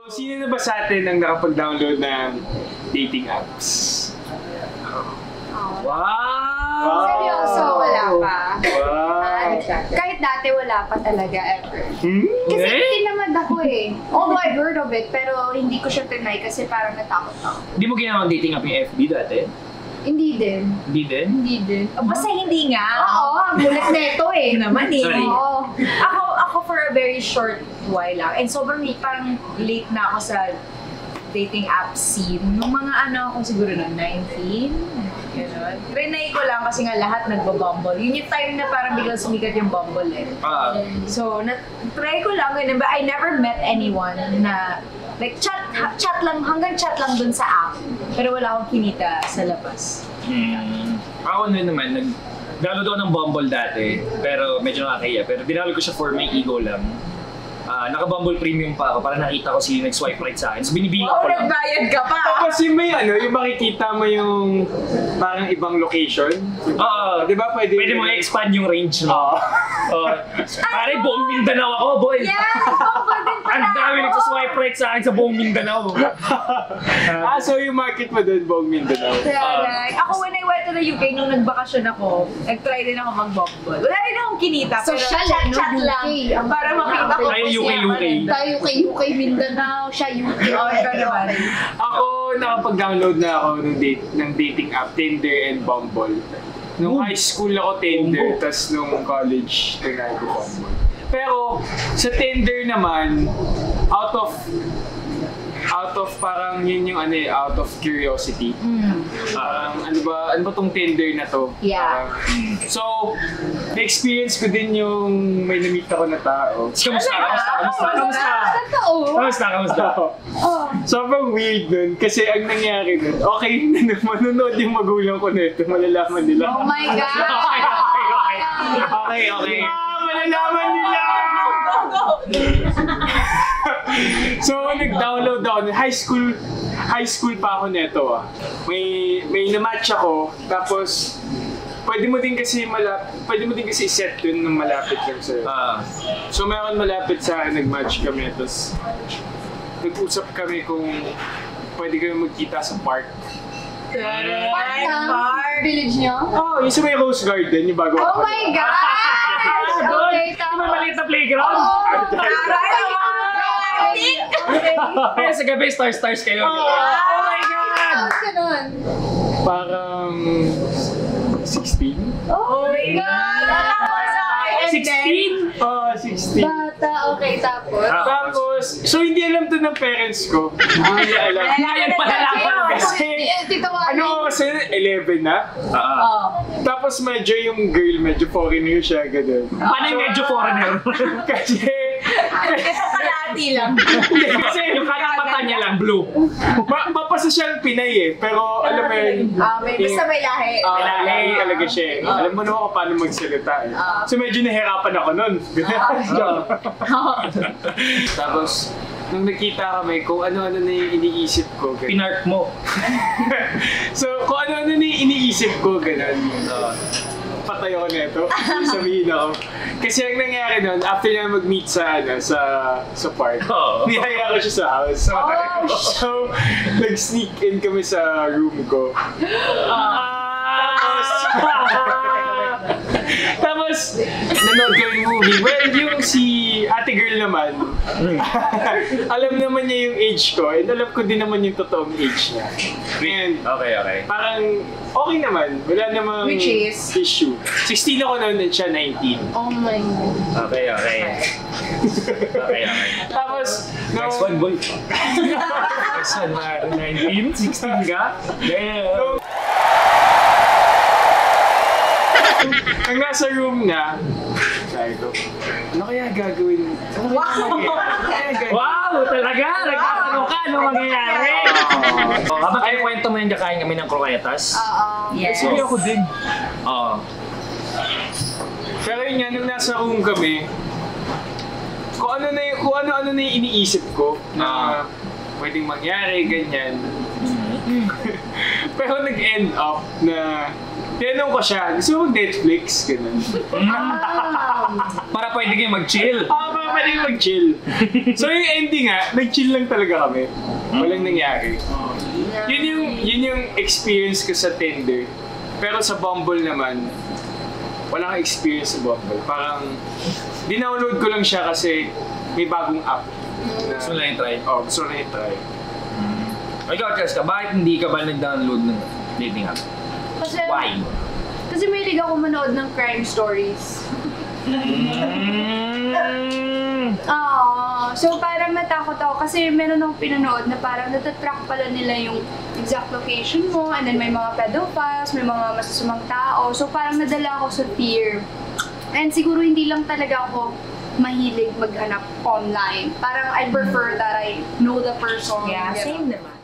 Sino na ba sa atin ang nakapag-download ng dating apps? Wow! Seryoso, wala pa. Wow! Kahit dati wala pa talaga ever. Kasi Eh? tinamad ako eh. Although I've heard of it, pero hindi ko siya tinry kasi parang natakot ako. Di mo ginawang dating app yung FB dati? Hindi din. Hindi din? Hindi din. Basta hindi nga. Oo, ang gulat neto eh. Naman eh. Sorry. Oo. Ako for a very short while lang. And sobrang parang late na ako sa dating app scene. Nung mga ako siguro na 19. Gano'n. Trinay ko lang kasi nga lahat nagbo-Bumble. Yun yung time na parang biglang sumikat yung Bumble eh. So, try ko lang ganun. But I never met anyone na like chat lang, hanggang chat lang dun sa app. Pero wala akong kinita sa labas. Ako na naman, nag-download ako ng Bumble dati, pero medyo nakakaya. Pero dinaload ko siya for my ego lang. Naka-Bumble Premium pa ako para nakita ko sino nag-swipe right sa akin. So binibili ko lang. Nagbayad ka pa! Tapos yung may yung makikita mo yung parang ibang location. Oo. Di ba pwede? Pwede mo i-expand yung range mo. Pare, buong Mindanao ako, boy! Yeah! Bumble din pala! Ang dami nagsa-swipe right sa akin sa buong Mindanao. So yung market mo doon, buong Mindanao. Like, ako when I went to the UK, nung nagbakasyon ako, nag-try din ako mag-Bumble. Wala rin akong kinita, pero Social, chat-chat no? lang. UK. Para makita ko. Ay, UK. Tayo UK Mindanao, siya UK. Ikaw naman. Ako, nakapag-download na ako ng dating app, Tinder and Bumble. Nung high school ako Tinder, tas nung college, tinry ko Bumble. Pero sa Tinder naman, out of parang yun yung out of curiosity. Ano ba tong Tinder na to? Yeah. So, na-experience ko din yung may na-meet ako na tao. Kamusta? Sobrang weird nun kasi ang nangyari nun, okay, manonood yung magulang ko nito, malalaman nila. Oh my God! Okay. Malalaman nila! So, nag-download ako. High school pa ako neto May na-match ako, tapos pwede mo din kasi set dun ng malapit lang sa'yo. So, meron malapit sa akin, nag-match kami, tapos nag-usap kami kung pwede kami magkita sa park. Village niyo? Yung sa may Rose Garden, yung bago. Oh my God! Okay, tama. May maliit na playground. Kaya sa gabi, stars kayo. Oh my God! Tapos ka nun? Parang 16? Oh my God! 16? 16. Bata, okay, tapos? Tapos, so hindi alam to ng parents ko. Hindi alam. Ngayon pa nalaman. Kasi, Titawarin. kasi 11 na. Tapos medyo yung girl, medyo foreigner siya, gano'n. Paano yung medyo foreigner? Kasi, Kalahati lang. Kasi yung kanyang mata niya lang, blue. mapasa siyang Pinay pero alam mo yun. Basta may lahi. Lahi talaga siya. Alam mo naman kung paano magsalita So medyo nahirapan ako nun. Tapos, nung nakita kami, kung ano-ano na yung iniisip ko. Pinark mo. So, kung ano-ano na yung iniisip ko, gano'n. Patay ako neto. Sabihin ako. Kasi ang nangyari nun, after na mag-meet sa park, niyaya ko siya sa house. So, nag-sneak in kami sa room ko. Tapos, nanood ko yung movie. Well, yung si ate girl naman, alam naman niya yung age ko, and alam ko din naman yung totoong age niya. And, Okay. parang, okay naman. Wala namang Which is? issue. 16 ako noon and siya 19. Oh my God. Okay. Tapos, Next one, boy. Next one, 19? 16 ka? Damn. ang nasa room niya, sabi ko, ano kaya gagawin? Wow! Talaga? Nagtatanong ka ano mangyayari? Habang kayo kwento mo yung kakain kami ng croquetas. Yes. Sige ako din. Pero yun nga, nung nasa room kami, kung ano-ano na yung iniisip ko na pwedeng mangyari, ganyan. Pero nag-end up na Tinanong ko siya, gusto mo Netflix? Ganun. Para pwede kayo mag-chill. Baka pwede mag-chill. So yung ending nga, nag-chill lang talaga kami. Walang nangyari. Yun yung experience ko sa Tinder. Pero sa Bumble naman, wala kang experience sa Bumble. Parang, dinownload ko lang siya kasi may bagong app. Gusto lang i-try. Gusto lang i-try. Ikaw, Cheska, bakit hindi ka ba nag-download ng dating app? Kasi, Why? Kasi mahilig ako manood ng crime stories. So parang natakot ako kasi meron akong pinanood na parang natatrack pala nila yung exact location mo and then may mga pedophiles, may mga masasamang tao. So parang nadala ako sa fear. And siguro hindi lang talaga ako mahilig maghanap online. Parang I prefer that I know the person. Yeah, Ganun. same naman.